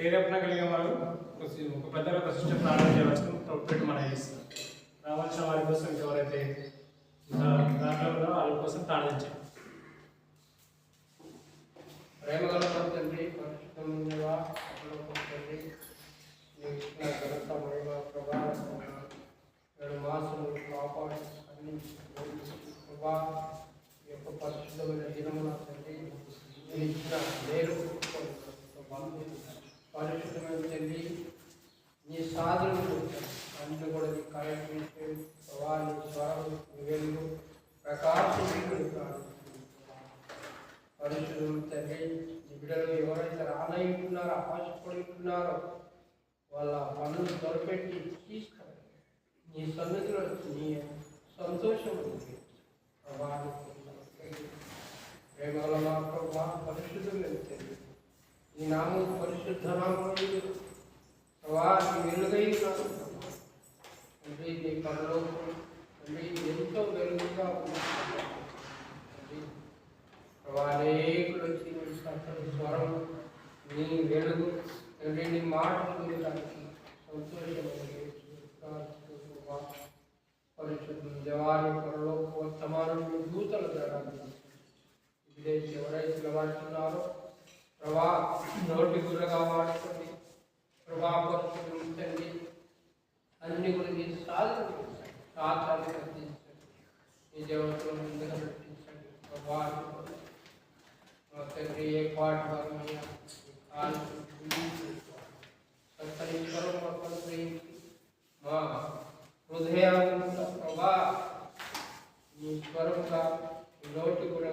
ప్రేరేపణ కలిగిన వారు ఒక పెద్దగా ఒక సిస్టమ్ ప్రారంభం చేయవలసిన పెట్టి మనం చేస్తాం. రావాల్సిన వారి కోసం ఎవరైతే దాంట్లో ఉన్నారో వాళ్ళ కోసం ప్రార్థించాం. ప్రేమగల తండ్రి, పరిశుద్ధముగా తండ్రి, ఘనత మహిమ ప్రభావం మాసము కాపాడు అన్ని ప్రభా ఈ యొక్క పరిశుద్ధమైన దినమున తండ్రి ఇచ్చిన మేలు పరిశుద్ధమైన తండ్రి నీ సాధనలు అన్ని కూడా నీ కార్యక్రమించే ప్రభా నీ స్వరం వెళ్ళు ప్రకాశం పరిశుద్ధులు తండ్రి నీ బిడ్డలు ఎవరైతే రానయ్యుంటున్నారో ఆశపడుతున్నారో వాళ్ళ పనులు త్వరపెట్టి తీసుకురండి. నీ సన్నిధిలో నీ సంతోషం ప్రేమల మా ప్రభా పరిశుద్ధం తండ్రి నీ నామం పరిశుద్ధ నామం ప్రభా నీ వెలుగై ఉన్నారు తండ్రి నీ పనులు తండ్రి ఎంతో వెలుగుగా ఉన్నారు అనేకులు వచ్చి స్వరం నీ వెలుగు తండ్రి నీ మాటలు వినడానికి సంతోషంగా పరిశుద్ధం దేవాన్ని పొరలో వర్తమానం దూతలు జరగాలి. విదేశీ ఎవరైతే వాడుతున్నారో ప్రభా నోటి గుర్రగా వాడుకోండి. ప్రభా పరిశుద్ధం తండ్రి అన్ని గురించి సాధారణ కట్టించండి. ఈ దేవతలు ముందుగా నటించండి. ప్రభా తండ్రి ఏ పాట మా హృదయాన్ని ప్రభా నీ స్వరంగా నోటి కూడా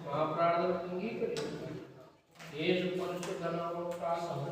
మా ప్రార్థన అంగీకరించండి. యేసు పరిశుద్ధ నామములో ప్రార్థన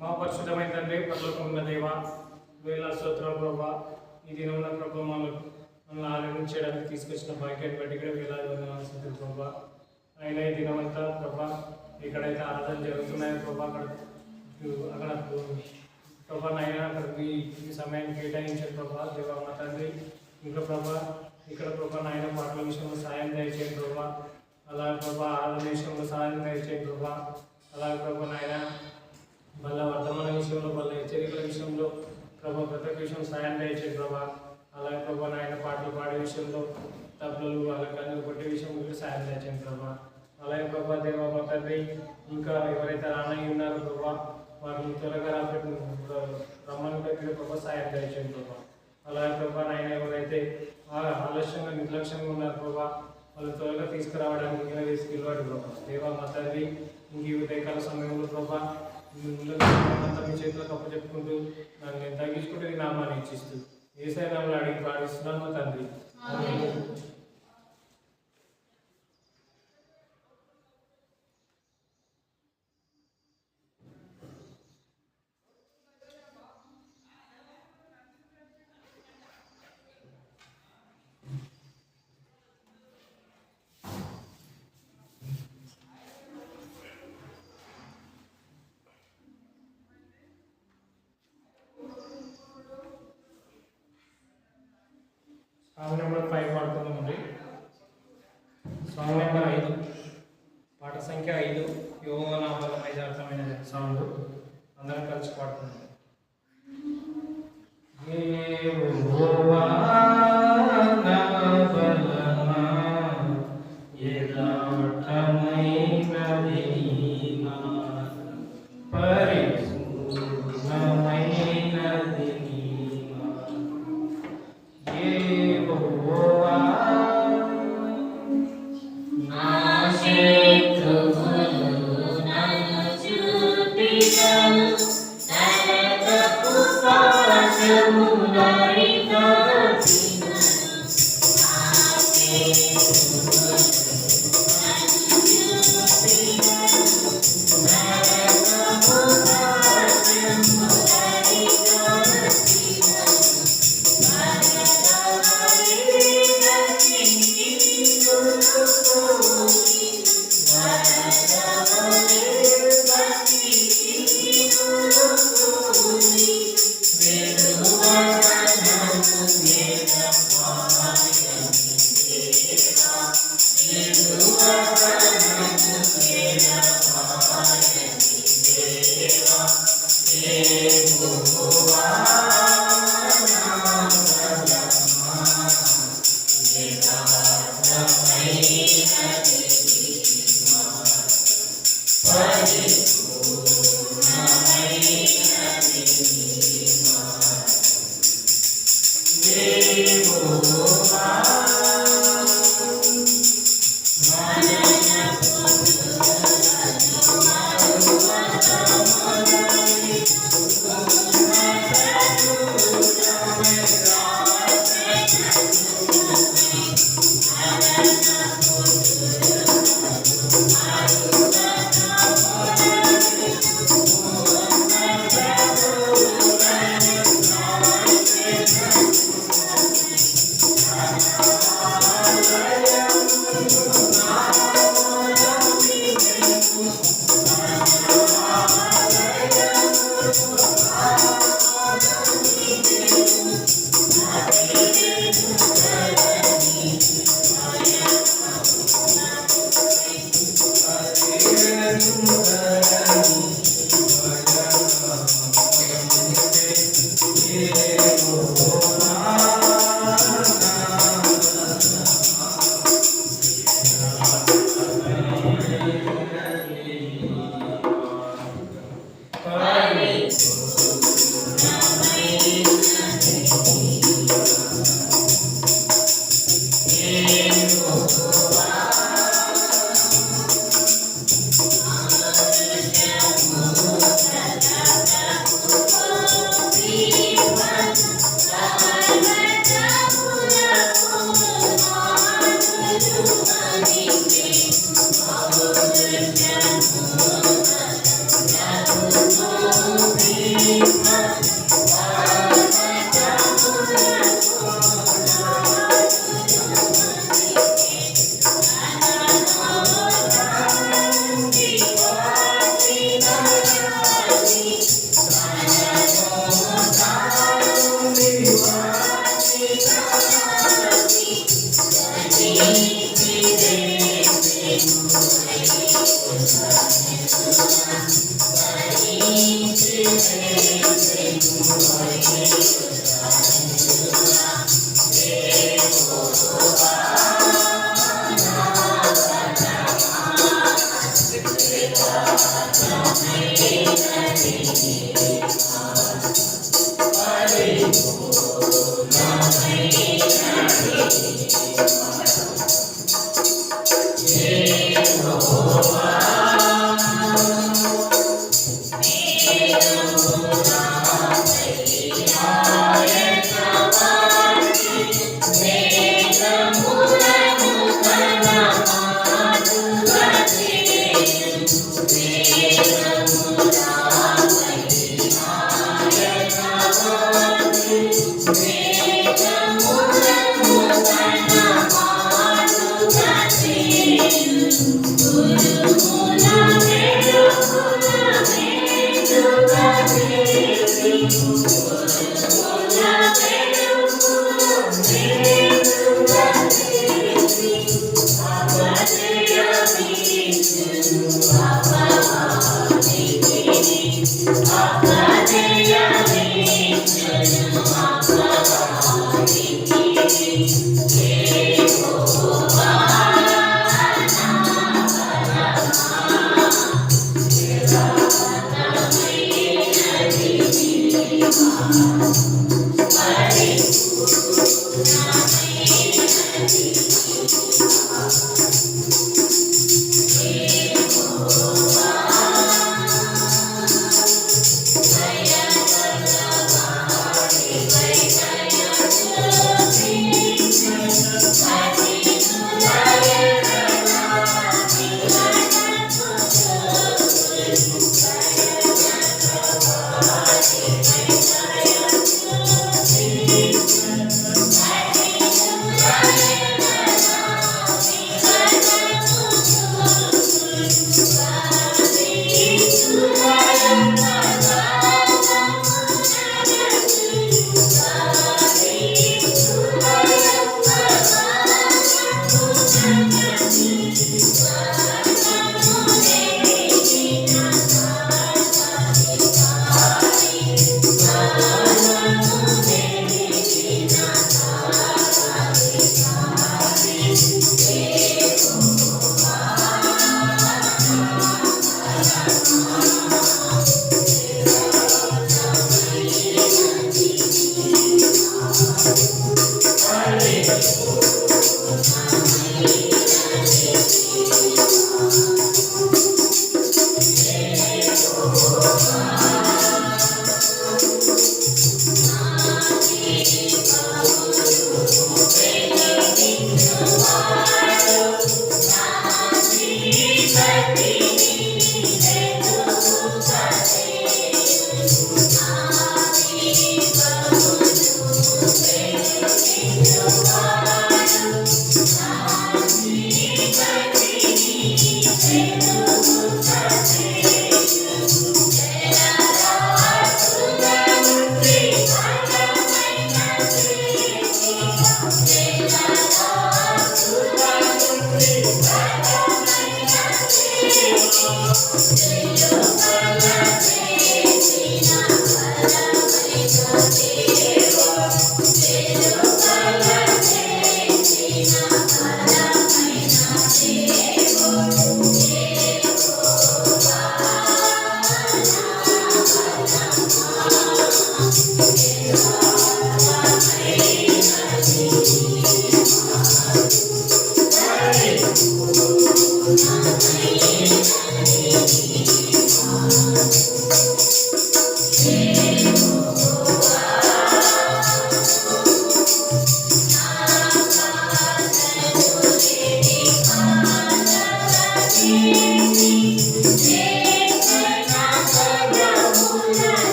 మా పరిశుద్ధమైన తండ్రి, పరలోకమున్న దేవా, వేల స్తోత్రాలు ప్రభా. ఈ దినమున ప్రభా మనల్ని ఆరాధించడానికి తీసుకొచ్చిన భాగ్యాన్ని బట్టి కూడా వేలాది వందనాలు ప్రభా. అయినా ఈ దినమంతా ప్రభా ఎక్కడైతే ఆరాధన జరుగుతున్నాయో ప్రభా అక్కడ ప్రభా నైనా అక్కడికి ఈ సమయాన్ని కేటాయించారు ప్రభా. దేవా మా తండ్రి ఇంకా ప్రభా ఇక్కడ ప్రభా నాయన పాటల విషయంలో సాయం దయచేయండి ప్రభా. అలాగే ప్రభా ఆరాధన విషయంలో సాయం దయచేయండి ప్రభా. అలాగే ప్రభా నాయన మళ్ళా వర్తమాన విషయంలో మళ్ళీ హెచ్చరికల విషయంలో ప్రభా ప్రతి ఒక్క విషయం సాయం దయచేయండి ప్రభా. అలాగే ప్రభా నాయన పాటలు పాడే విషయంలో తప్పులు వాళ్ళకి కన్నులు కొట్టే విషయంలో సాయం దయచేయండి ప్రభా. అలాగే ప్రభా దేవా మా తండ్రి ఇంకా ఎవరైతే రానయ్యి ఉన్నారో ప్రభా వారిని త్వరగా రమ్మని దగ్గర ప్రభా సాయం దయచేయండి ప్రభా. అలాగే ప్రభా నాయన ఎవరైతే ఆలస్యంగా నిర్లక్ష్యంగా ఉన్నారు ప్రభా వాళ్ళు త్వరగా తీసుకురావడానికి ఇలా తీసుకెళ్ళాడు ప్రభా. దేవా మా తండ్రి, ఇంక ఈ ఉదయకాల సమయంలో ప్రభా అంతా మీ చేతులకు అప్పచెప్పుకుంటూ నన్ను నేను తగ్గించుకుంటూ ఈ నామాన్ని ఇచ్చిస్తూ ఏసై నామములో అడిగి ప్రార్థిస్తున్నాను మా తండ్రి. Song number 5 పాడుతున్నామండి. సాంగ్ నెంబర్ 5, పాట సంఖ్య 5, యెహోవా నా బలం. అర్థమైన సాంగ్ అందరం కలిసి పాడుతున్నాం. యెహోవా నా బలమా, యథార్థమైనది నా పరిపూర్ణమైనది యెహోవా. నా శత్రువులు నన్ను చుట్టినను, నరకపు పాశములై కట్టినను. నా శత్రువులు నన్ను చుట్టినను, నరకపు పాశములై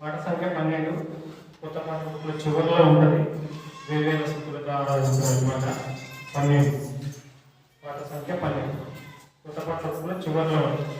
పాట సంఖ్య 12 కొత్త పాట బుక్లో చివరిలో ఉంటుంది. వేవేల శృతులకు ఆరాధించిన అనమాట 12. పాట సంఖ్య 12 కొత్త పాట బుక్లో చివరిలో ఉంటుంది.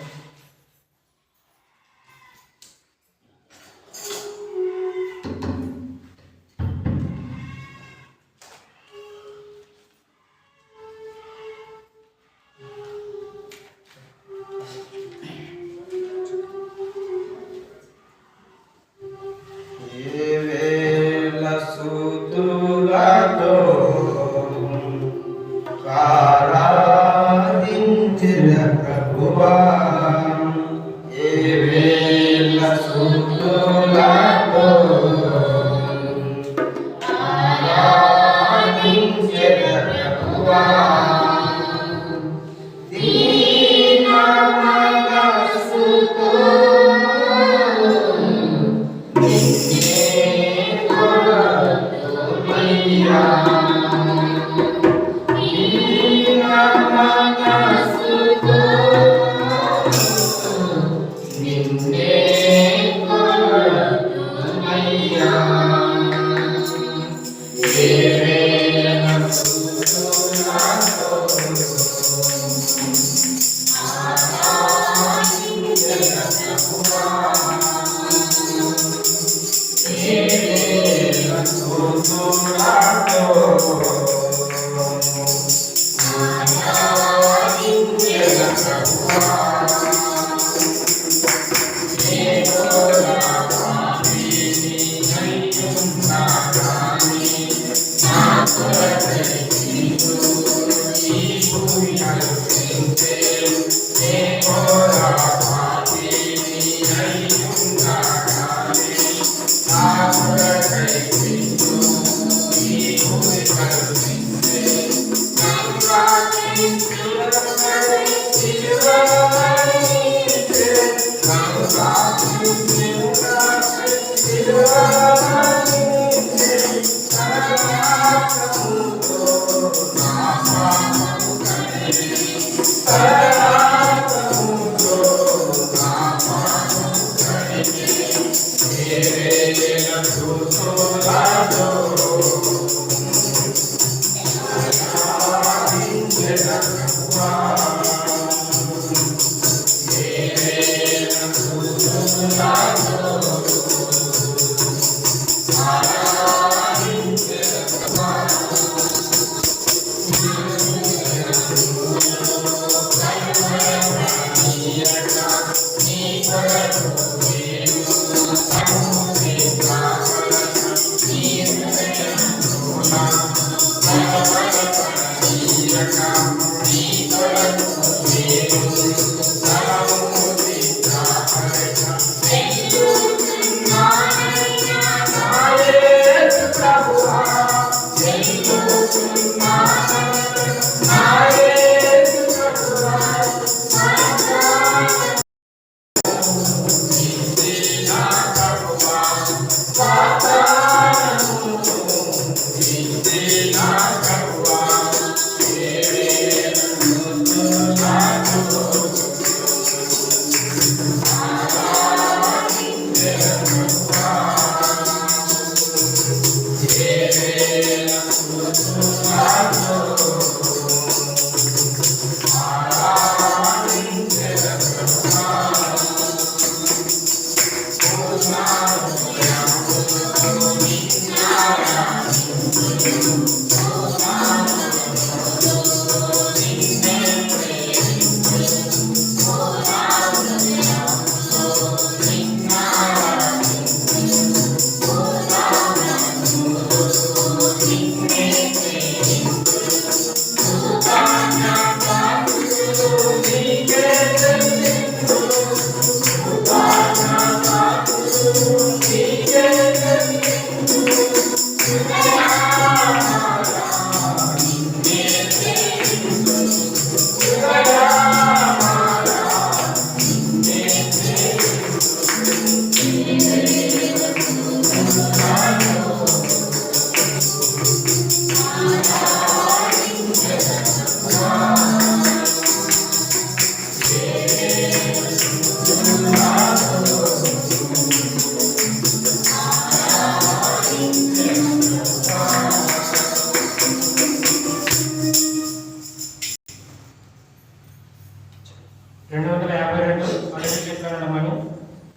ఆరాధించిన ప్రభువా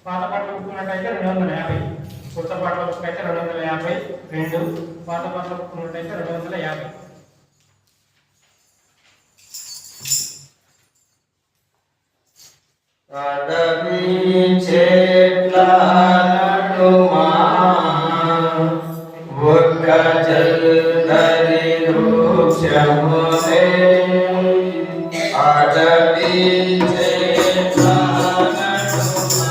పాత పాటలు పుట్టుకున్నట్టయితే 250, కొత్త పాటలు పుట్టుకైతే 252, పాత పాటలు పుట్టుకున్నట్టయితే 250. అడవి చెట్ల నడుమా ఒక్క జల్దరి వృక్షములే అడవి చెట్ల నడుమా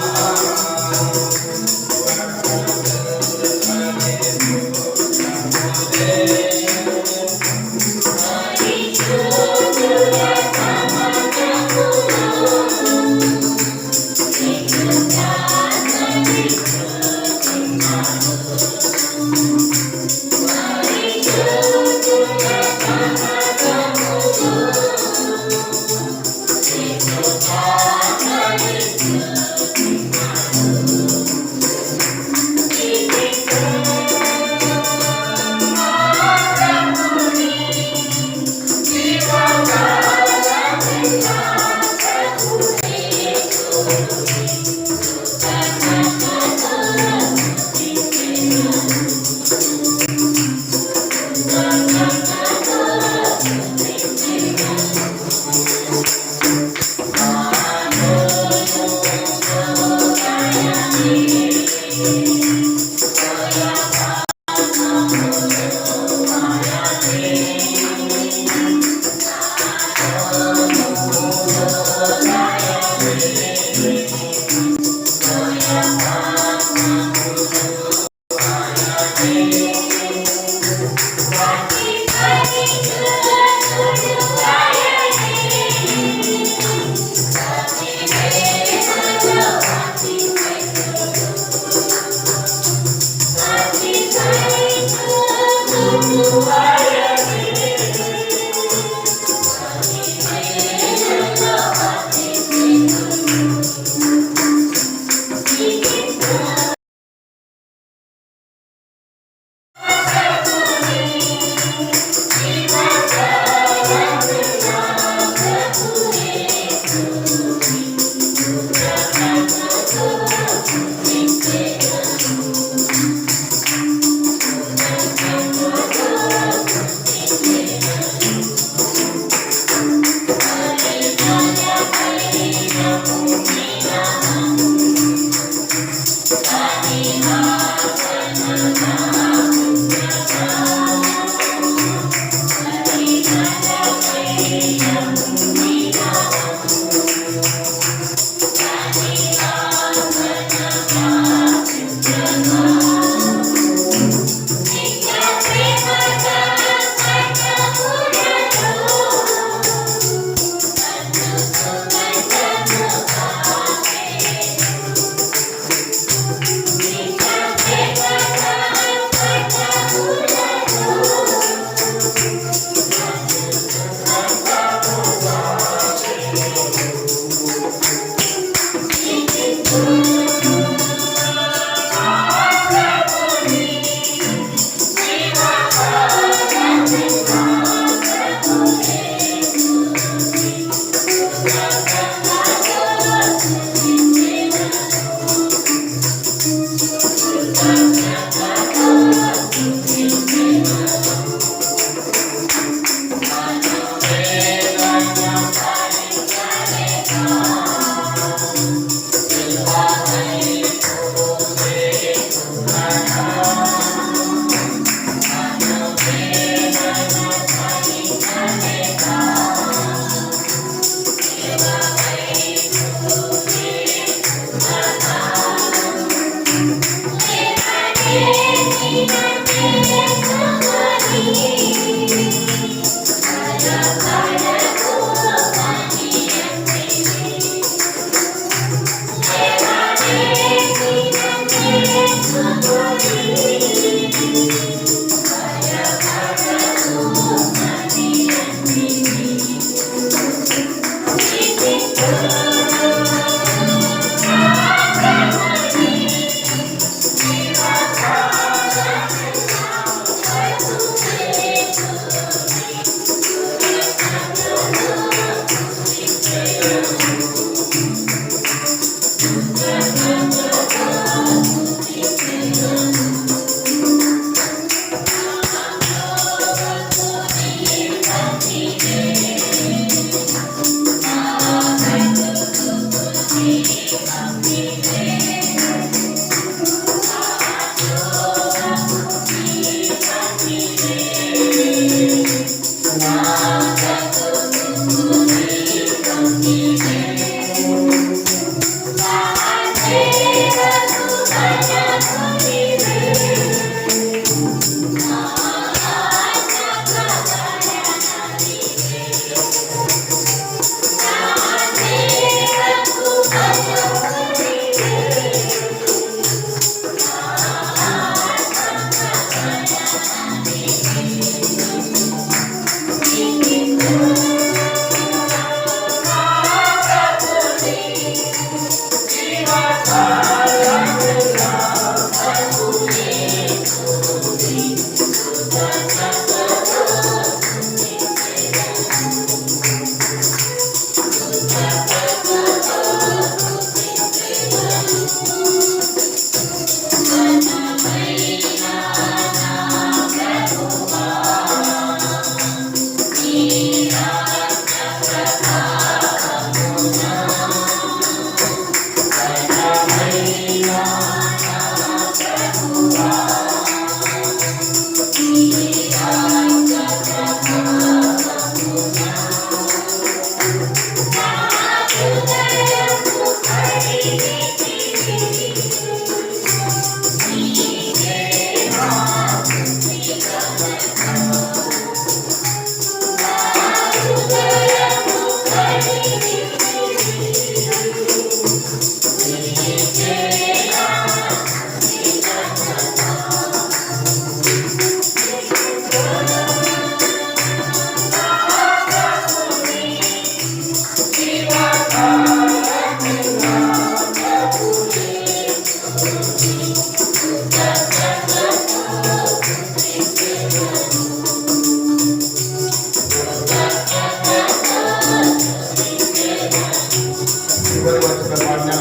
చివరి వచ్చిన వాడిని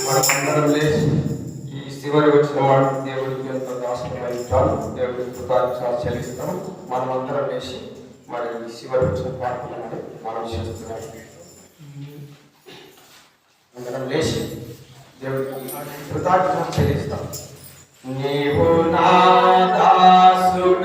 మనమందరం లేచి ఈ చివరి వచ్చిన వాడిని దేవుడికి ఎంతో దాసుకున్నాం. దేవుడికి కృతజ్ఞతలు చెల్లిస్తాం. మనమందరం లేచి మరి ఈ చివరి వచ్చిన పాటలను మనం చేస్తున్నాం. అందరం లేచి దేవుడికి కృతజ్ఞతలు చెల్లిస్తాం. నీవు నా దాసుడవనియో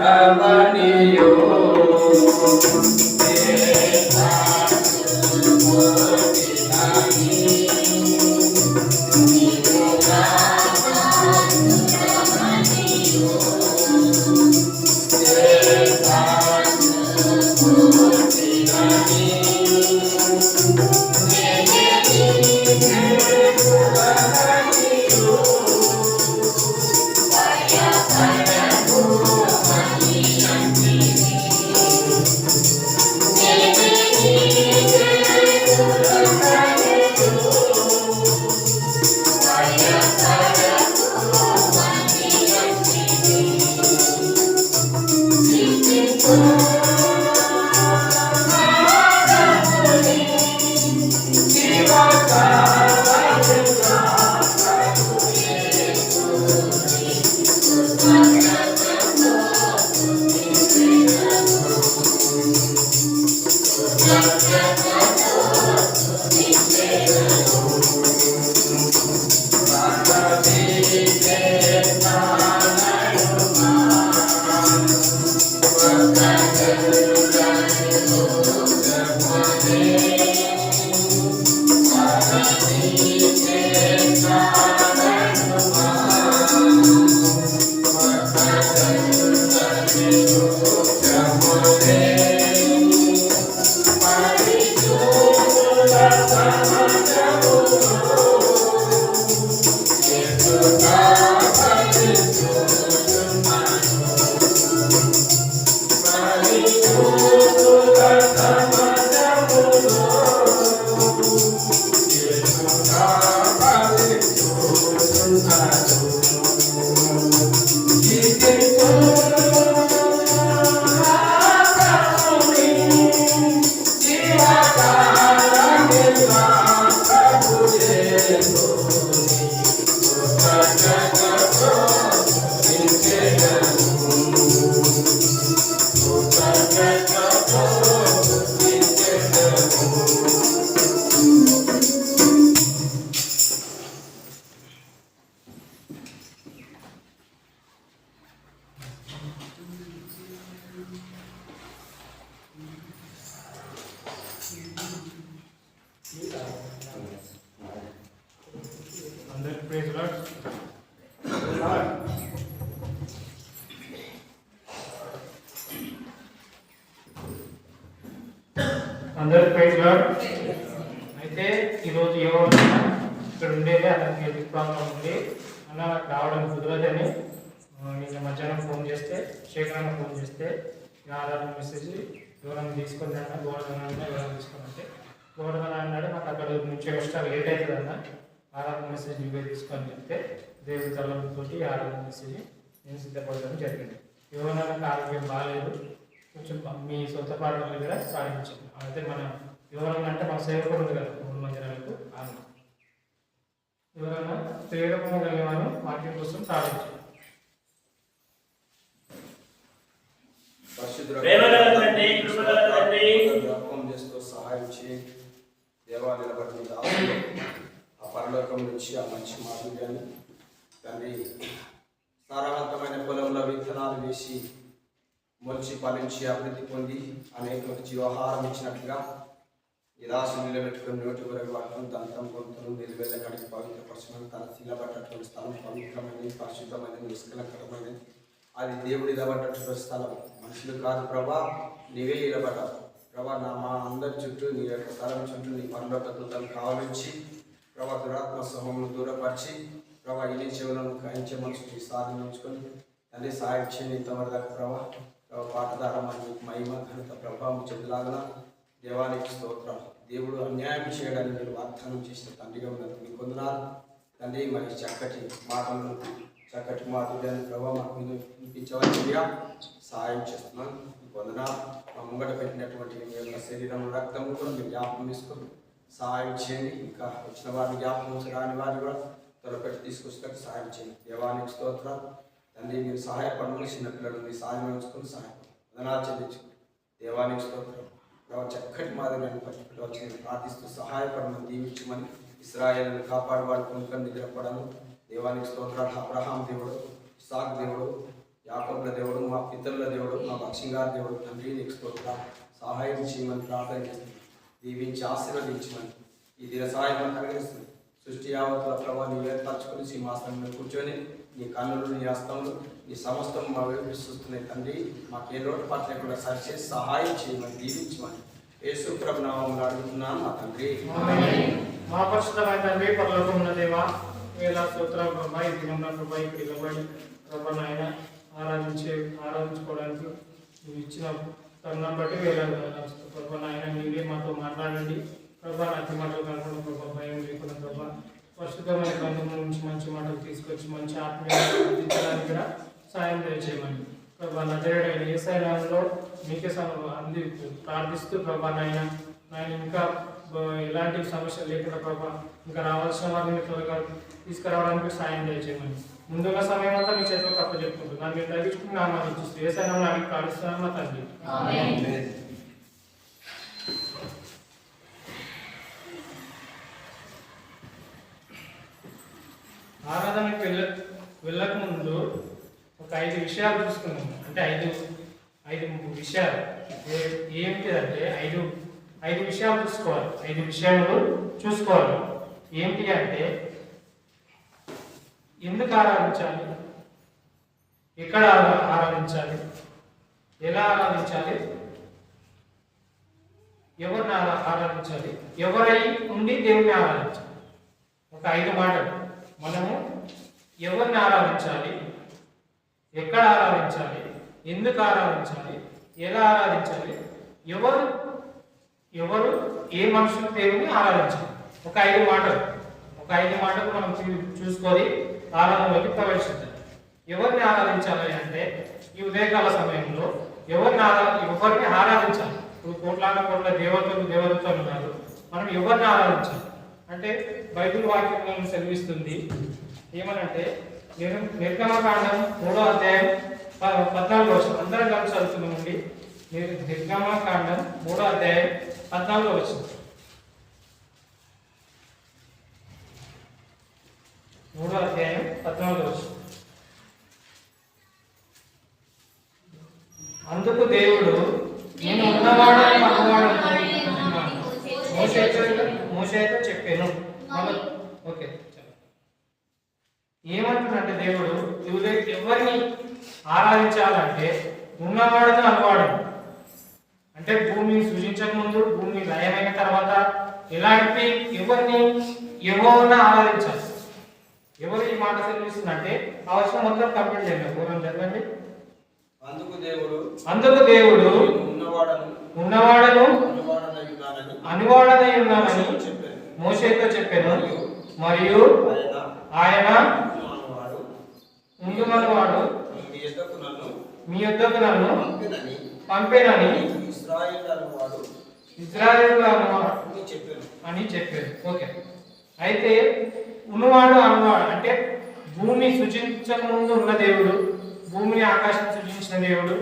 అందరికి ప్రైజ్ లార్డ్. అందరికి ప్రైజ్ లార్డ్. అయితే ఈరోజు ఎవరైనా ఇక్కడ ఉండేది అతనికి హెల్త్ ప్రాబ్లం ఉంది అన్న రావడం కుదరదని నిన్న మధ్యాహ్నం ఫోన్ చేస్తే శేఖరన్న ఫోన్ చేస్తే ఆధార్ మెసేజ్ ఎవరైనా తీసుకొని అన్న గోడదన ఎవరైనా తీసుకోమంటే గోడదన అన్నాడు. నాకు అక్కడ నుంచి ఎక్స్ట్రా లేట్ అవుతుంది అన్న ఆధార్ మెసేజ్ ఇవే తీసుకొని చెప్తే దేవుడి తల్లంతో ఆధార్ మెసేజ్ నేను సిద్ధపడడం జరిగింది. ఎవరైనా నాకు ఆరోగ్యం బాగాలేదు కొంచెం మీ సొంత పాటల దగ్గర ప్రారంభించాను. అయితే మన ఎవరైనా అంటే మన సేవకుడు ఉంది కదా 3 మందిరాలకు ఆమె ఎవరైనా ప్రేరణ కలిగిన వాక్యం కోసం ప్రారంభించాను. జ్ఞాపకం చేస్తూ సహాయం చేయి దేవా. నిలబడి దాసులు ఆ పరలోకం నుంచి ఆ మంచి మాటలు కానీ తండ్రి సారవంతమైన పొలంలో విత్తనాలు వేసి మొలిచి ఫలించి అభివృద్ధి పొంది అనేకులకు జీవాహారం ఇచ్చినట్లుగా ఈ దాసులు నిలబెట్టుకుని నోటి వరకు వాటిని దంతం గొంతులు నిలువెల్ల కడిగి పవిత్రపరచమని తన శిలబడ్డటువంటి స్థలం పవిత్రమైనది పరిశుద్ధమైనది నిష్కలంకరమైనది. అది దేవుడు నిలబడ్డటువంటి స్థలం మనుషులు కాదు ప్రభా. నీవే నిలబడ్డావు ప్రభా. మా అందరి చుట్టూ నీ యొక్క స్థలం చుట్టూ నీ పరలోక దూతలు కావలించి ప్రభా దురాత్మ సమూహమును దూరపరిచి ప్రభా ఇని చెవులను గ్రహించే మనుషులు సాధన ఉంచుకొని తండ్రి సాయం చేయండి. ఇంతవరకు దాకా ప్రభా పాట ద్వారా మనకి మహిమ ఘనత ప్రభావం చెందులాగన దేవానికి స్తోత్రం. దేవుడు అన్యాయం చేయడానికి మీరు వాగ్దానం చేసిన తండ్రిగా ఉన్నది మీకు వందనాలు. తండ్రి మరి చక్కటి మాటలను చక్కటి మాటలను ప్రభావ మాకు వినిపించవలసిందిగా సహాయం చేస్తున్నాను. వందన మా ముంగట పెట్టినటువంటి మీ యొక్క శరీరం రక్తము కూడా మీరు జ్ఞాపకం తీసుకొని సహాయం చేయండి. ఇంకా వచ్చిన వారిని జ్ఞాపకం రాని వారిని కూడా త్వరపెట్టి తీసుకొచ్చినట్టు సహాయం చేయండి. దేవానికి స్తోత్రాలు తండ్రి. మీరు సహాయపడమని చిన్నపిల్లలు మీ సహాయం ఉంచుకొని సహాయపడు వందనాలు చెల్లించుకుని దేవానికి స్తోత్రం. చక్కటి మాదిరిని పట్టుకోవాల్సింది ప్రార్థిస్తూ సహాయపడమని దీవించమని ఇశ్రాయేలును కాపాడువాడు కొనుక్కొని నిద్రపడను. దేవానికి స్తోత్రాలు. అబ్రహాం దేవుడు, ఇస్సాకు దేవుడు, యాకోబుల దేవుడు, మా పితరుల దేవుడు, మా భక్సింగారి దేవుడు తండ్రి నీకు స్తోత్రాలు. సహాయం చేయమని ప్రార్థన చేస్తుంది. దీవించి ఆశీర్వదించమని ఈ దిన సహాయం అనుగ్రహిస్తుంది. సృష్టి యావత్తుల ప్రభావ నీ ఏర్పరచుకొని సింహాసనంలో కూర్చొని నీ కన్నులు నీ హస్తములు నీ సమస్తం మా వైపు విశ్వస్తున్నాయి తండ్రి. మాకు ఏ లోటు పట్ల కూడా సరిచేసి సహాయం చేయమని దీవించమని యేసు ప్రభు నామములో అడుగుతున్నాను మా తండ్రి. మా పరిశుద్ధమైన తండ్రి పరలోకమున్న దేవా వేలా స్తోత్రాలు ప్రభా. ఈ దినం ప్రభా ఇక్కడ నిలబడి ప్రభా నాయన ఆరాధించుకోవడానికి నువ్వు ఇచ్చిన తరుణం బట్టి వేలాది ప్రభా నాయన మీరే మాతో మాట్లాడండి ప్రభా. అతి మాటలు కాకుండా ప్రభా భయం లేకుండా ప్రభా పరిశుద్ధమైన గ్రంథం నుంచి మంచి మాటలు తీసుకొచ్చి మంచి ఆత్మీయంగా అందించడానికి కూడా సాయం చేయమని ప్రభా నజరేయుడైన యేసయ్య నామములో మీకే అంది ప్రార్థిస్తూ ప్రభా నాయన ఇంకా ఎలాంటి సమస్య లేకుండా ప్రభా ఇంకా రావాల్సిన వారిని త్వరగా తీసుకురావడానికి సాయం చేయమని ముందున్న సమయం అంతా మీ చేతిలో తప్ప చెప్పుకుంటున్నాను. మీరు తగ్గించుకుని నామాన్ని ఇచ్చిస్తూ యేసయ్య నామములో అడిగి ప్రార్థిస్తున్నాను మా తండ్రి. ఆరాధనకు వెళ్ళక ముందు ఒక 5 విషయాలు చూసుకున్నాము. అంటే ఐదు విషయాలు ఏమిటిదంటే ఐదు విషయాలు చూసుకోవాలి. 5 విషయాలు చూసుకోవాలి. ఏంటి అంటే ఎందుకు ఆరాధించాలి, ఎక్కడ ఆరాధించాలి, ఎలా ఆరాధించాలి, ఎవరిని ఆరాధించాలి, ఎవరై ఉండి దేవుని ఆరాధించాలి. ఒక 5 మాటలు. మనము ఎవరిని ఆరాధించాలి, ఎక్కడ ఆరాధించాలి, ఎందుకు ఆరాధించాలి, ఎలా ఆరాధించాలి, ఎవరు ఏ మనుషులు దేవుని ఆరాధించాలి. ఒక 5 మాటలు మనం చూసుకొని ఆరాధనలోకి ప్రవేశించాలి. ఎవరిని ఆరాధించాలి అంటే ఈ ఉదయకాల సమయంలో ఎవరిని ఆరాధించాలి. ఇప్పుడు కోట్ల దేవతలు ఉన్నారు. మనం ఎవరిని ఆరాధించాలి అంటే బైబిల్ వాక్యం సెలవిస్తుంది. ఏమనంటే నిర్గమకాండం 3వ అధ్యాయం 14వ వచనం. అందరం కలిసి చదువుతున్నామండి. నిర్గమకాండం 3వ అధ్యాయం 14వ వచనం. 3వ అధ్యాయం 14వ వచనం. అందుకు దేవుడు నేను ఉన్నవాడని మోషేతో చెప్పాను. ఓకే, ఏమంటున్నట్టే దేవుడు ఎవరిని ఆరాధించాలంటే ఉన్నవాడని అనువాడు. అంటే భూమిని సృజించక ముందు, భూమి లయమైన తర్వాత ఎలాంటి ఎవరిని ఆరాధించాలి. ఎవరు ఈ మాట సెలవిస్తుందంటే ఆ వచనం మొత్తం కంప్లీట్ చేయండి. పూర్వం చదవండి. అందుకు దేవుడు ఉన్నవాడను అనువాడనై ఉన్నానని మోషేతో చెప్పాను. మరియు ఆయన ఉండుమనువాడు మీ యొద్దకు నన్ను పంపేనని ఇశ్రాయేలు అని చెప్పారు. ఓకే, అయితే ఉన్నవాడు అనువాడు అంటే భూమి సృజించక ముందు ఉన్న దేవుడు, భూమిని ఆకాశం సృజించిన దేవుడు,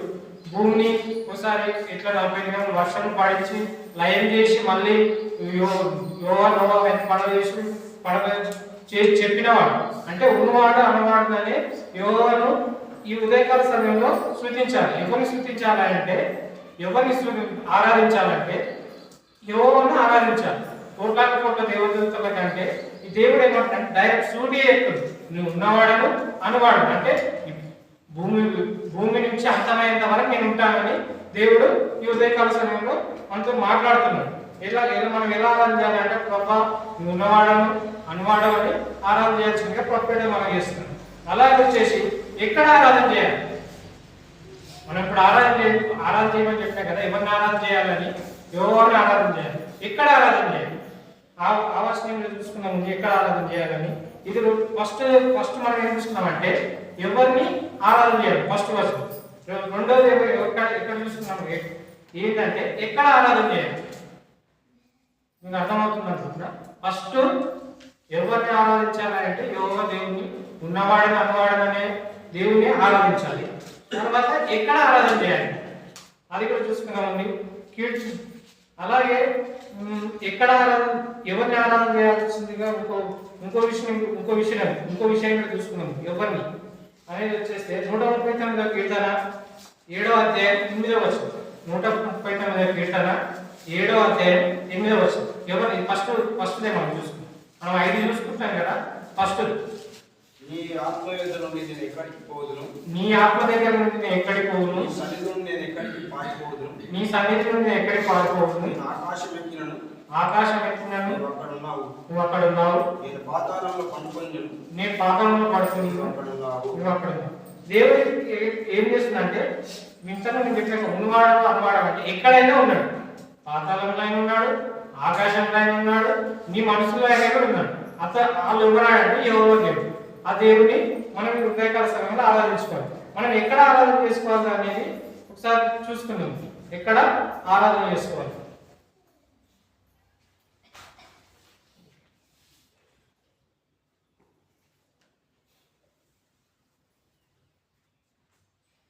భూమిని ఒకసారి ఇట్లా 40 దినాలు వర్షం పడించి లయం చేసి మళ్ళీ పడవ చేసి చెప్పినవాడు. అంటే ఉన్నవాడు అనువాడు అనే యోహాను ఈ ఉదయకాల సమయంలో స్తుతించాలి. ఎవరిని స్తుతించాలి అంటే ఎవరిని ఆరాధించాలంటే యోహాను ఆరాధించాలి. కోట్ల దేవతల కంటే ఈ దేవుడు ఏమంటే డైరెక్ట్ సూటి ఎక్కుతుంది. నువ్వు ఉన్నవాడను అనువాడు అంటే భూమి నుంచి అంతమైనంత వరకు నేను ఉంటానని దేవుడు ఈ ఉదయకాల సమయంలో మనతో మాట్లాడుతున్నాడు. మనం ఎలా ఆరాధించాలి అంటే ప్రభా నువ్వు ఉన్నవాడను అనువాడమని ఆరాధన చేయాల్సిందిగా ప్రొఫెట్ మనం చేస్తున్నాం. అలాగే వచ్చేసి ఎక్కడ ఆరాధన చేయాలి? మనం ఇప్పుడు ఆరాధన చేయమని చెప్పినా కదా, ఎవరిని ఆరాధన చేయాలని, యెహోవాని ఆరాధన చేయాలి. ఎక్కడ ఆరాధన చేయాలి? ఆ వచనంలో చూసుకున్నాం ఎక్కడ ఆరాధన చేయాలని. ఇది ఫస్ట్ మనం ఏం చూస్తున్నామంటే ఎవరిని ఆరాధన చేయాలి ఫస్ట్ వర్షం. రెండోది ఎక్కడ చూస్తున్నాం ఏంటంటే ఎక్కడ ఆరాధన చేయాలి. మీకు అర్థమవుతుంది అనుకుంటున్నా. ఫస్ట్ ఎవరిని ఆరాధించాలంటే యెహోవా దేవుని ఉన్నవాడని అన్నవాడనే దేవుని ఆరాధించాలి. తర్వాత ఎక్కడ ఆరాధన చేయాలి అది కూడా చూసుకున్నామండి. అలాగే ఎక్కడ ఆరాధన ఎవరిని ఆరాధన చేయాల్సిందిగా ఇంకో విషయం కూడా చూసుకున్నాం. ఎవరిని అనేది వచ్చేస్తే 139వ కీర్తన 7వ అధ్యాయం 8వ వచనం. 139వ కీర్తన 7వ అధ్యాయం 8వ వచనం. ఎవరిని ఫస్ట్దే మనం చూసుకున్నాం. మనం 5 చూసుకుంటాం కదా. ఫస్ట్ నీ ఆత్మ యొద్ద నుండి నేను ఎక్కడికి పోదును, నీ ఆత్మ దగ్గర నుండి నేను ఎక్కడికి పోదును, నీ సన్నిధి నుండి నేను ఎక్కడికి పారిపోదును, నీ సన్నిధి నుండి నేను ఎక్కడికి పారిపోదును, నేను ఆకాశం ఎక్కినను, నువ్వు అక్కడ ఉన్నావు, నేను పాతాళంలో పడుకొనిను, నేను పాతాళంలో పడుకొని నువ్వు అక్కడ ఉన్నావు. దేవుడు ఏం చేస్తుందంటే మించను నేను చెప్పాక ఉన్నవాడు అన్నవాడు అంటే ఎక్కడైనా ఉన్నాడు. పాతాళంలో అయినా ఉన్నాడు, ఆకాశంలో అయినా ఉన్నాడు, నీ మనసులో అయినా కూడా ఉన్నాడు. వాళ్ళు ఎవరాడంటే యెహోవా దేవుడు. ఆ దేవుని మనం ఉదయకాల సమయంలో ఆరాధించుకోవాలి. మనం ఎక్కడ ఆరాధన చేసుకోవాలి అనేది ఒకసారి చూసుకున్నాం. ఎక్కడ ఆరాధన చేసుకోవాలి.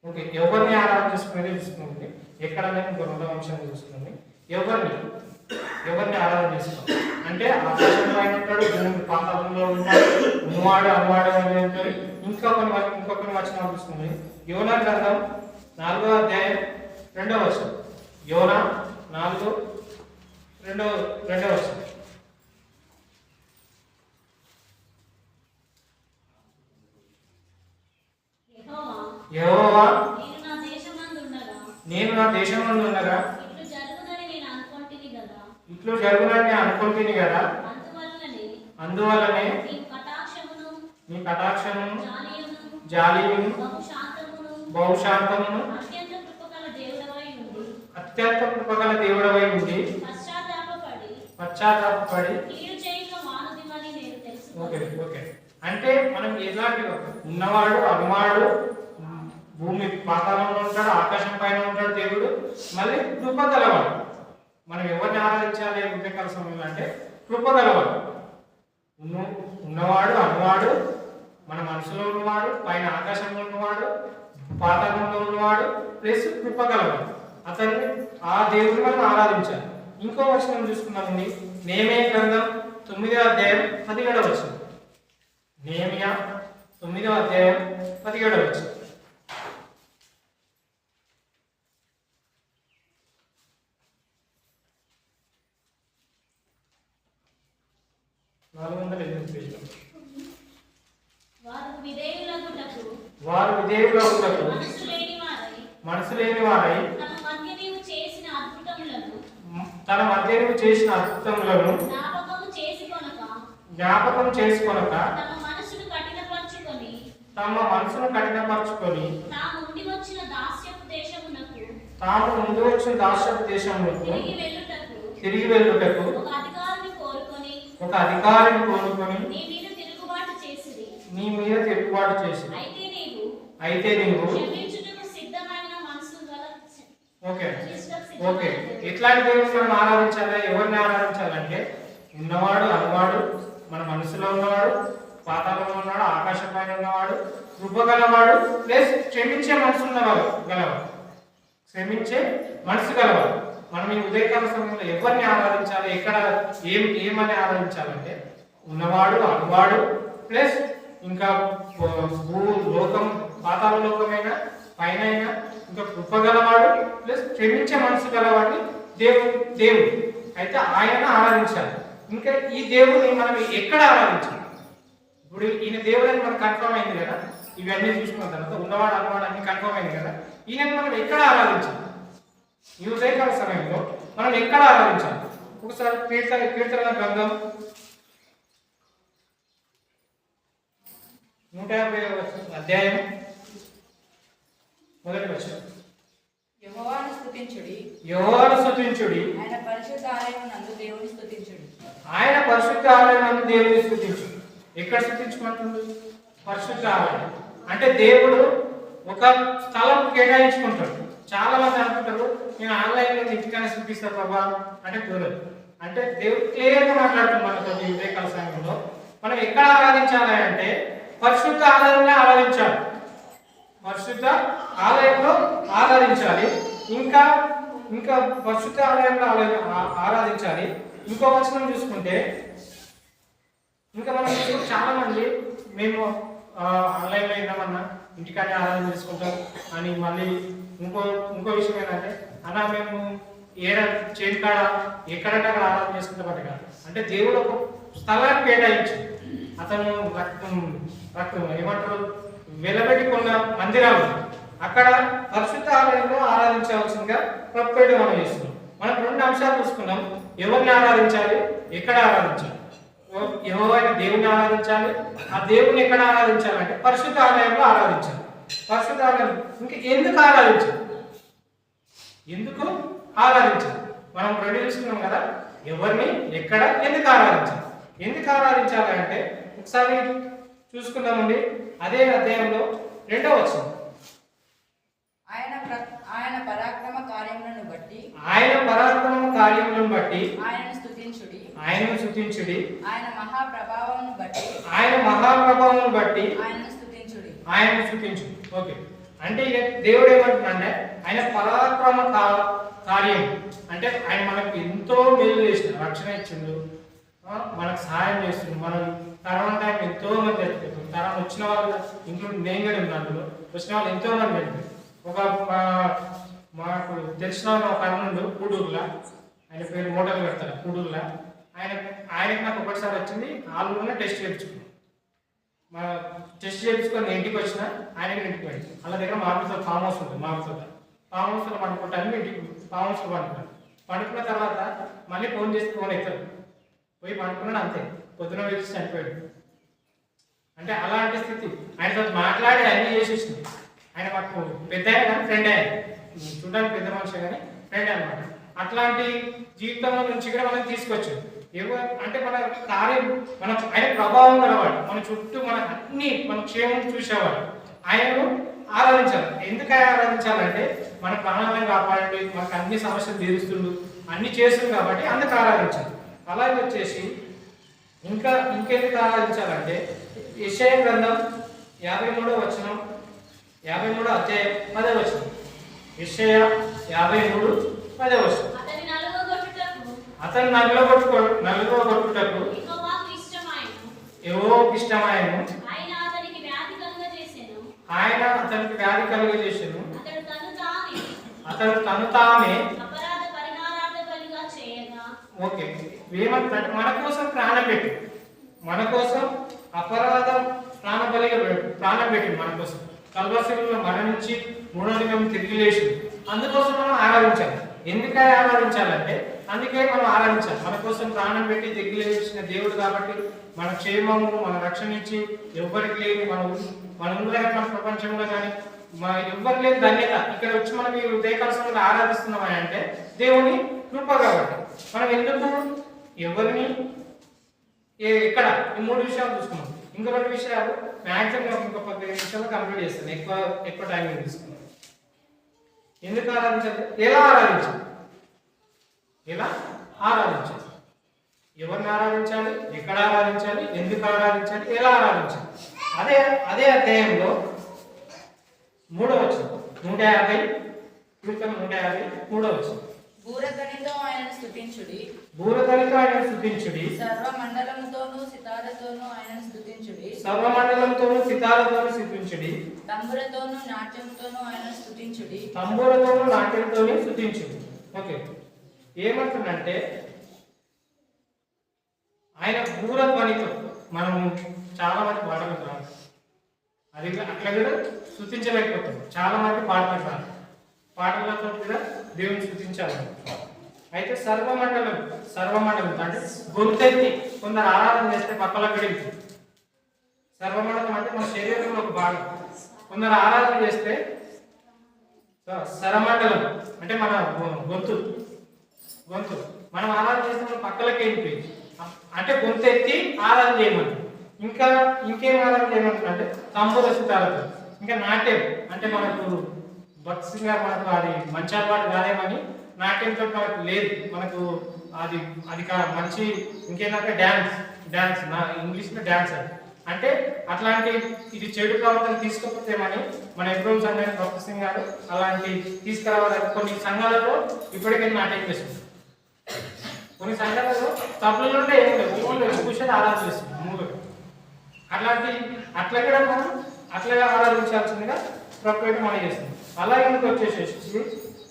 ఓకే, ఎవరిని ఆరాధన చేసుకునేది చూసుకున్నాండి. ఎక్కడ ఇంకో 2వ అంశాన్ని చూసుకున్నాండి. ఎవరిని ఆరాధన చేసుకోవాలి అంటే ఆకాశంలో ఆయన ఉంటాడు, భూమి పాతాళంలో ఉంటాడు, ఉన్నవాడు అన్నవాడు అని ఉంటాడు. ఇంకొకరిని వచనాలు చూసుకున్నాం. యోనా గ్రంథం 4వ అధ్యాయం 2వ వచనం. యోనా 4 2వ వచనం. యెహోవా నేను నా దేశమందు ఉండగా ఇట్లు జరుగునని నేను అనుకుంటుని కదా. అందువల్లనే నీ కటాక్షము జాలియును బహుశాంతమును అత్యంత కృపగల దేవుడవై ఉండి పశ్చాత్తాపపడి ఓకే అంటే మనం ఎలాంటి ఉన్నవాడు అన్నవాడు భూమి పాతాళంలో ఉంటాడు, ఆకాశం పైన ఉంటాడు దేవుడు, మళ్ళీ కృప గలవాడు. మనం ఎవరిని ఆరాధించాలి ఉదయకాల సమయంలో అంటే కృప గలవాడు. ఉన్నవాడు అన్నవాడు మన మనసులో ఉన్నవాడు, పైన ఆకాశంలో ఉన్నవాడు, పాతాళంలో ఉన్నవాడు, ప్లస్ కృప గలవాడు. అతన్ని ఆ దేవుడిని మనం ఆరాధించాలి. ఇంకో వచనం చూసుకున్నామండి. నెహెమీయా గ్రంథం 9వ అధ్యాయం 17వ వచనం. నెహెమీయా 9వ అధ్యాయం 17వ వచనం. వారు విధేయులగుటకు మనసు లేని వారై తన మధ్య నీవు చేసిన అద్భుతములను జ్ఞాపకం చేసుకొనక తమ మనసును కఠినపరచుకొని తాము ముందు వచ్చిన దాస్యపు దేశమునకు తిరిగి వెళ్ళుటకు ఒక అధికారిని కోరుకొని నీ మీద తిరుగుబాటు చేసి అయితే నీవు ఓకే ఎట్లాంటి దేవుని మనం ఆరాధించాలి. ఎవరిని ఆరాధించాలంటే ఉన్నవాడు అన్నవాడు మన మనసులో ఉన్నవాడు, పాతాళంలో ఉన్నవాడు, ఆకాశం పైన ఉన్నవాడు, కృపగలవాడు, ప్లస్ క్షమించే మనసు ఉన్నవాడు గలవాడు, క్షమించే మనసు గలవాడు. మనం ఈ ఉదయకాల సమయంలో ఎవరిని ఆరాధించాలి, ఎక్కడ ఏమని ఆరాధించాలంటే ఉన్నవాడు అన్నవాడు ప్లస్ ఇంకా లోకం పాతాళ లోకమైన పైన ఇంకా కృపగలవాడు ప్లస్ క్షమించే మనసు గలవాడిని దేవుడు అయితే ఆయన ఆరాధించాలి. ఇంకా ఈ దేవుడిని మనం ఎక్కడ ఆరాధించాలి? ఇప్పుడు ఈయన దేవుడు అని మనకు కన్ఫర్మ్ అయింది కదా. ఇవన్నీ చూసుకున్న తర్వాత ఉన్నవాడు అన్నవాడు అన్ని కన్ఫర్మ్ అయింది కదా. ఈయన మనం ఎక్కడ ఆరాధించాలి? ఈ ఉదయకాల సమయంలో మనం ఎక్కడ ఆరాధించాలి? ఒకసారి కీర్తన గ్రంథం 150వ అధ్యాయం 1వ వచనం. యెహోవాను స్తుతించుడి, ఆయన పరిశుద్ధ ఆలయమునందు దేవుని స్తుతించుడి. ఆయన పరిశుద్ధ ఆలయమునందు దేవుని స్తుతించుడి. ఎక్కడ స్తుతించమంటుండు? పరిశుద్ధ ఆలయం. అంటే దేవుడు ఒక స్థలం కేటాయించుకుంటాడు. చాలా మంది అనుకుంటారు నేను ఆన్లైన్లో ఇంటికైనా స్తుతిస్తాను బాబా అంటే కుదరదు. అంటే దేవుడు క్లియర్గా మాట్లాడుతున్నాడు మనతో ఈ ఉదయకాల సమయంలో. మనం ఎక్కడ ఆరాధించాలి అంటే పరిశుద్ధ ఆలయంలో ఆరాధించాలి. పరిశుద్ధ ఆలయంలో ఆరాధించాలి. ఇంకా ఇంకా పరిశుద్ధ ఆలయంలో ఆరాధించాలి. ఇంకో వచనం చూసుకుంటే ఇంకా మనం చాలా మంది మేము ఆన్లైన్లో విన్నామన్నా ఇంటికాడే ఆరాధన చేసుకుంటాం అని మళ్ళీ ఇంకో విషయం ఏంటంటే అలా మేము చేతి కాడ ఎక్కడంటే అక్కడ ఆరాధన చేసుకుంటామట కాదు. అంటే దేవుడు ఒక స్థలాన్ని కేటాయించి అతను ఏమంటారు వెలబెట్టి కొన్న మందిరాలు అక్కడ పరిశుద్ధ ఆలయంలో ఆరాధించవలసిందిగా ప్రొపేట్ మనం చేస్తున్నాం. మనం 2 అంశాలు చూసుకున్నాం. ఎవరిని ఆరాధించాలి, ఎక్కడ ఆరాధించాలి. యెహోవాని దేవుని ఆరాధించాలి. ఆ దేవుని ఎక్కడ ఆరాధించాలంటే పరిశుద్ధ ఆలయంలో ఆరాధించాలి. పరిశుద్ధ ఆలయం ఇంకా ఎందుకు ఆరాధించాలి, ఎందుకు ఆరాధించాలి మనం 2 చూసుకున్నాం కదా. ఎవరిని, ఎక్కడ, ఎందుకు ఆరాధించాలి. ఎందుకు ఆరాధించాలి అంటే ఒకసారి చూసుకుందామండి. అదే అధ్యాయంలో 2వ వచనం. ఆయన పరాక్రమ కార్యములను బట్టి ఆయనను స్తుతించుడి. ఆయన మహాప్రభావమును బట్టి ఆయనను స్తుతించుడి. ఓకే. అంటే ఇక దేవుడు ఏమంటున్నాడంటే ఆయన పరాక్రమ కార్యం అంటే ఆయన మనకు ఎంతో మేలు చేసిండు, రక్షణ ఇచ్చిండు, మనకు సహాయం చేస్తుంది. మనం కరోనా టైం ఎంతో మంది చచ్చిపోతుంది. కరోనా వచ్చిన వాళ్ళు ఇంక్లూడ్ నేను కూడా ఉన్నాను. వచ్చిన వాళ్ళు ఎంతో మంది చచ్చిపోయారు. ఒక మాకు తెలిసిన ఒక అన్నుండు కూడూరులో, ఆయన పేరు మోటార్లు పెడతారు కూడూరులో. ఆయనకి నాకు ఒకటిసారి వచ్చింది. ఆలుగురునే టెస్ట్ చేయించుకున్నాం. మా టెస్ట్ చేయించుకొని ఇంటికి వచ్చిన ఆయన ఇంటికి పోయింది. వాళ్ళ దగ్గర మామిడితో ఫామ్ హౌస్ ఉంటుంది. మామిడితో ఫామ్ హౌస్లో పండుకుంటాను. ఇంటికి ఫామ్ హౌస్లో పండుకున్నాను. పండుకున్న తర్వాత మళ్ళీ ఫోన్ చేసి ఫోన్ అవుతారు. పోయి పండుకున్నాడు, అంతే. పొద్దున వెళ్ళి చనిపోయాడు. అంటే అలాంటి స్థితి. ఆయనతో మాట్లాడి అన్నీ చేసేసింది. ఆయన మాకు పెద్ద కానీ ఫ్రెండ్ ఆయన, చూడడానికి పెద్ద మనిషి కానీ ఫ్రెండ్ అనమాట. అట్లాంటి జీవితంలో నుంచి కూడా మనం తీసుకొచ్చాం. అంటే మన కార్యం మన ఆయన ప్రభావం గలవాడు. మన చుట్టూ మన అన్ని మన క్షేమం చూసేవాడు. ఆయనను ఆరాధించాలి. ఎందుకు ఆరాధించాలంటే మన ప్రాణాలను కాపాడండి, మనకు అన్ని సమస్యలు తీరుస్తుండు, అన్ని చేస్తుంది కాబట్టి అందుకు ఆరాధించాలి. అలాగే వచ్చేసి ఇంకెందుకు ఆరాధించాలంటే యెషయా గ్రంథం 53వ వచనం, 53వ అధ్యాయం 10వ వచనం. యెషయా 53:10వ వచనం. అతను నలుగొట్టుటకు యెహోవాకు ఇష్టమాయెను. ఆయన అతనికి వ్యాధి కలుగజేసెను. అతడు తను తామే ఓకే ఏమంటాడు, మన కోసం ప్రాణం పెట్టి, మన కోసం అపరాధం ప్రాణం పెట్టి మన కోసం కల్వసిలో మరణించి 3వ దినం తిరిగి లేచి అందుకోసం మనం ఆరాధించాలి. ఎందుకు ఆరాధించాలంటే అందుకే మనం ఆరాధించాలి. మన కోసం ప్రాణం పెట్టి తిరిగి లేచిన దేవుడు కాబట్టి మన క్షేమము, మన రక్షణ ఇచ్చి ఎవరికి లేని మన ఊళ్ళో మన ప్రపంచంలో కానీ ఎవరు లేని ధన్యత ఇక్కడ వచ్చి మనం ఈ ఉదయకాల సమయంలో ఆరాధిస్తున్నామని అంటే దేవుని కృప కాబట్టి. మనం ఎందుకు ఎవరిని ఎక్కడ ఈ 3 విషయాలు చూసుకున్నాం. ఇంకో 2 విషయాలు మ్యాక్సిమం ఇంకో 15 నిమిషాలు కంప్లీట్ చేస్తాను. ఎక్కువ టైం తీసుకున్నాం. ఎందుకు ఆరాధించాలి, ఎలా ఆరాధించాలి, ఎవరిని ఆరాధించాలి, ఎక్కడ ఆరాధించాలి, ఎందుకు ఆరాధించాలి, ఎలా ఆరాధించాలి. అదే అధ్యాయంలో 3వ వచనం 153వ వచనం. బూరధ్వనితో ఆయనను స్తుతించుడి. సర్వమండలముతోనూ సితారతోనూ ఆయనను స్తుతించుడి. తంబురతోనూ నాట్యంతోనూ ఆయనను స్తుతించుడి. ఓకే. ఏమంటుందంటే ఆయన బూరధ్వనితో మనము చాలా మంది పాటలు రాదు, అది అట్లా కూడా స్తుతించలేకపోతాం. చాలా మంది పాటలు పాటలతో కూడా దేవుని స్తుతించాలి. అయితే సర్వమండలం అంటే గొంతెత్తి కొందరు ఆరాధన చేస్తే పక్కల గడిపి సర్వమండలం అంటే మన శరీరంలో ఒక భాగం. కొందరు ఆరాధన చేస్తే సరమండలం అంటే మన గొంతు మనం ఆరాధన చేస్తే మన పక్కలకి వెళ్ళిపోయి అంటే గొంతెత్తి ఆరాధన చేయమని. ఇంకా ఇంకేం ఆరాధన చేయమంటున్నారంటే తంబూర సితారతో, ఇంకా నాట్యం అంటే మనకు భక్తిగా మనకు అది మంచి అలవాటు కాదేమని నాట్యంతో మనకు లేదు, మనకు అది అది మంచి ఇంకేంటంటే డ్యాన్స్ నా ఇంగ్లీష్లో డ్యాన్స్ అది అంటే అట్లాంటి ఇది చెడు ప్రవర్తన తీసుకపోతేమని మన ఎబ్రోల్ సంఘానికి భక్త సింగ్ గారు అలాంటి తీసుకురావాలని కొన్ని సంఘాలలో ఇప్పటికే నాట్యం చేస్తుంది. కొన్ని సంఘాలలో తప్పులుంటే ఏం లేదు, ఓన్లీ ఎగ్జిక్యూషన్ ఆరాధన చేస్తుంది మూవీ. అట్లా కూడా మనం అట్లా ఆరాధించాల్సిందిగా ప్రొపరేట్ మనం చేస్తుంది. అలాగే మనకు వచ్చేసేసి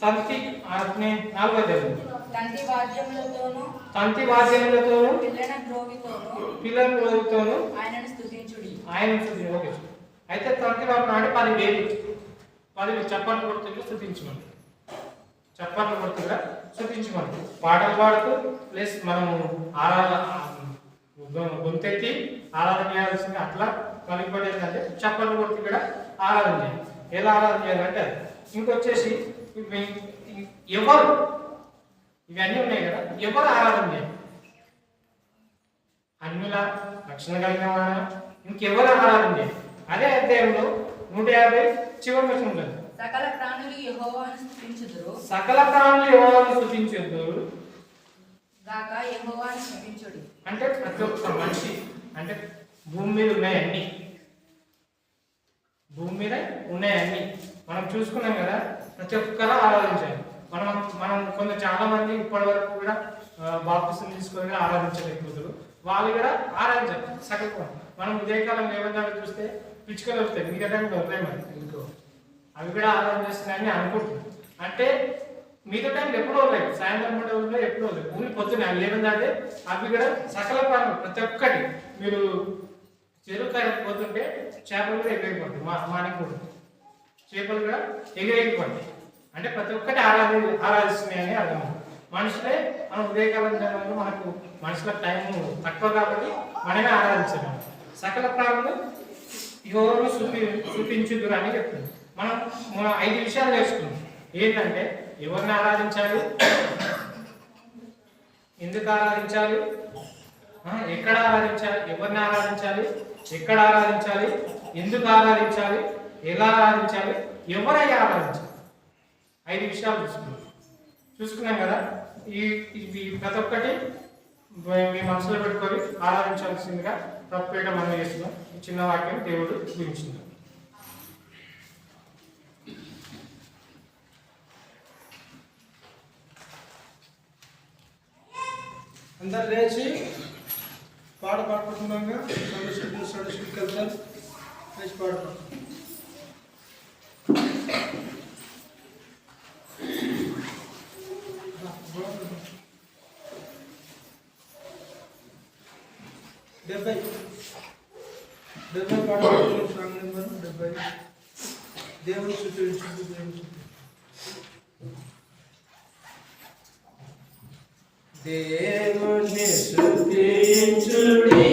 తంతి 4వ అధ్యాయం తంతి వాద్యములతోను పిల్లల గ్రోవితోను ఆయనను స్తుతించుడి. ఓకే. అయితే తంతి వాద్యం అంటే 10 చప్పట్లు కొడుతుగా స్తుతించమని, చప్పట్లు కొడుతుగా స్తుతించమని, పాటలు పాడుతూ ప్లస్ మనము గొంతెత్తి ఆరాధన చేయాల్సింది. అట్లా కలిపి ఏంటంటే చప్పట్లు కొడుతూ కూడా ఆరాధన చేయాలి. ఎలా ఆరాధన చేయాలంటే ఇంకొచ్చేసి ఎవరు ఇవన్నీ ఉన్నాయి కదా, ఎవరు ఆరాధన చేయాలి? అన్యుల రక్షణ కలిగిన వాడ ఇంకెవరు ఆరాధన చేయాలి? అదే అధ్యాయంలో 150 చివరి వచనం ఉంటుంది. సకల ప్రాణులు యెహోవాను స్తుతించుదురు గాక యెహోవాను స్తుతించుడి. అంటే ప్రతి ఒక్క మనిషి అంటే భూమి మీద ఉన్నాయన్నీ మనం చూసుకున్నాం కదా, ప్రతి ఒక్కరు ఆరాధించాలి. మనం చాలా మంది ఇప్పటి వరకు కూడా బాప్తిసం తీసుకొని ఆరాధించలేకపోతారు, వాళ్ళు కూడా ఆరాధించాలి. సగం మనం ఉదయకాలం ఏమన్నా చూస్తే పిచ్చుకలు వస్తాయి, మిగతా టైంలో వస్తాయి, మరి ఎందుకో అవి కూడా ఆరాధన చేస్తున్నాయని అనుకుంటున్నాం. అంటే మిగతా టైంలో ఎప్పుడో లేదు, సాయంత్రం పూట ఎప్పుడో లేదు, ఊరి పొద్దున లేదంటే అవి కూడా సకల ప్రాణులు ప్రతి ఒక్కటి. మీరు చెరువు పోతుంటే చేపలు కూడా ఎగిరిపోతాయి, మానిపోతుంది, చేపలు కూడా ఎగిరిపోతాయి. అంటే ప్రతి ఒక్కటి ఆరాధిస్తున్నాయని అర్థం. మనుషులే మనం ఉదయకాలం జనంలో మనకు మనుషుల టైం తక్కువ కాబట్టి మనమే ఆరాధించాలి. సకల ప్రాణులు యెహోవాను స్తుతించుదురు అని చెప్తుంది. మనం 5 విషయాలు నేర్చుకున్నాం. ఏంటంటే ఎవరిని ఆరాధించాలి, ఎందుకు ఆరాధించాలి, ఎక్కడ ఆరాధించాలి, ఎవరిని ఆరాధించాలి, ఎక్కడ ఆరాధించాలి, ఎందుకు ఆరాధించాలి, ఎలా ఆరాధించాలి, ఎవరై ఆరాధించాలి. 5 విషయాలు చూసుకున్నాం కదా. ఈ ప్రతి ఒక్కటి మీ మనసులో పెట్టుకొని ఆరాధించాల్సిందిగా తప్పేయడం మనం చేస్తున్నాం. ఈ చిన్న వాక్యం దేవుడు గురించింది. అందరు లేచి పాడుకుంటున్నాగా స్టడీస్కి వెళ్తారు. లేచి పాడుకుంటాం. డెబ్బై పాడుకుంటున్నాం. Song number 70. దేవుని స్తుతించుడు, దేవుని స్తుతించుడి.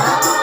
Oh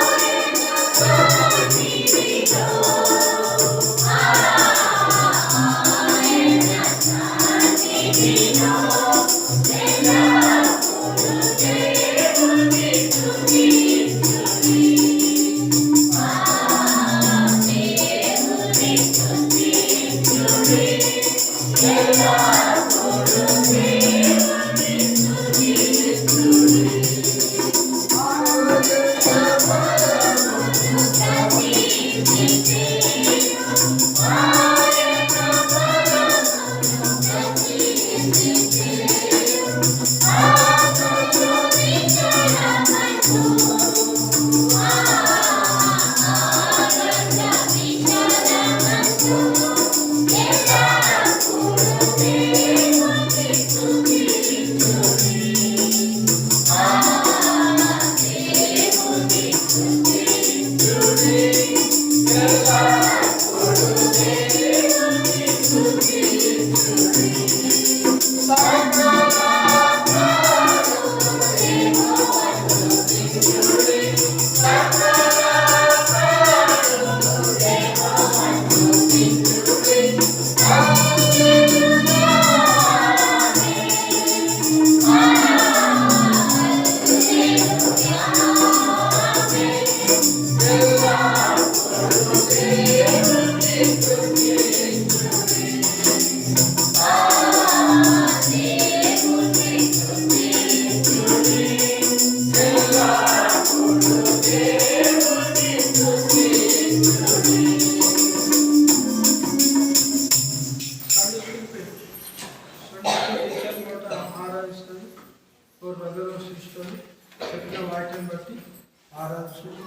ఆరాధిస్తుంది ఓరు భద్రం సృష్టిస్తుంది చెప్పిన వాక్యం బట్టి ఆరాధిస్తుంది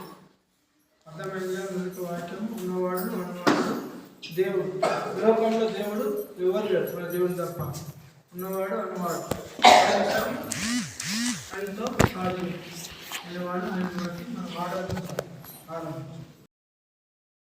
అర్థమైందిగా మీకు వాక్యం ఉన్నవాడు ఉన్నవాడు దేవుడు లోకంలో దేవుడు ఎవరు లేడు మన దేవుడు తప్ప ఉన్నవాడు అన్నవాడు ఆయనతో సాధు అనేవాడు ఆయన బట్టి మనం ఆరాధించాలి ఆరాధించాలి